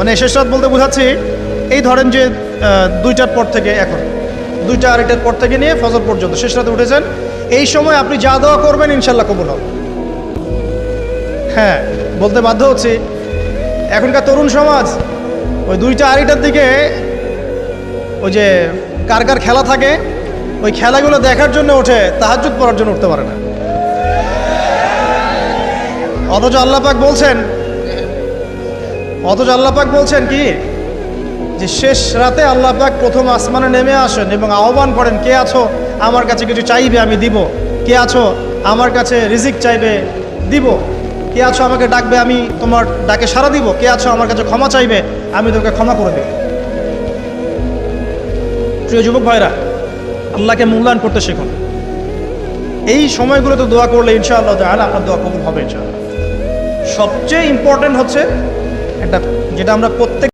মানে শেষ রাত বলতে বোঝাচ্ছি এই ধরেন যে 2টার পর থেকে, এখন 2টা আড়াইটার পর থেকে নিয়ে ফজর পর্যন্ত শেষ রাতে উঠেছেন, এই সময় আপনি যা দোয়া করবেন ইনশাল্লাহ কবুল হবে। হ্যাঁ, বলতে বাধ্য হচ্ছি, এখনকার তরুণ সমাজ ওই 2টা আড়াইটার দিকে ওই যে কার কার খেলা থাকে ওই খেলাগুলো দেখার জন্য ওঠে, তাহাজ্জুদ পড়ার জন্য উঠতে পারে না। অথচ আল্লাহ পাক বলছেন কি, যে শেষ রাতে আল্লাহ পাক প্রথম আসমানে নেমে আসেন এবং আহ্বান করেন, কে আছো আমার কাছে কিছু চাইবে আমি দিব, কে আছো আমার কাছে রিজিক চাইবে দিব, কে আছো আমাকে ডাকবে আমি তোমার ডাকে সাড়া দিব, কে আছো আমার কাছে ক্ষমা চাইবে আমি তোকে ক্ষমা করে দেব। প্রিয় যুবক ভাইরা, আল্লাহকে মূল্যায়ন করতে শিখুন। এই সময়গুলোতে দোয়া করলে ইনশাআল্লাহ তাআলা আপনার দোয়া কবুল হবে ইনশাআল্লাহ। সবচেয়ে ইম্পর্টেন্ট হচ্ছে একটা, যেটা আমরা প্রত্যেক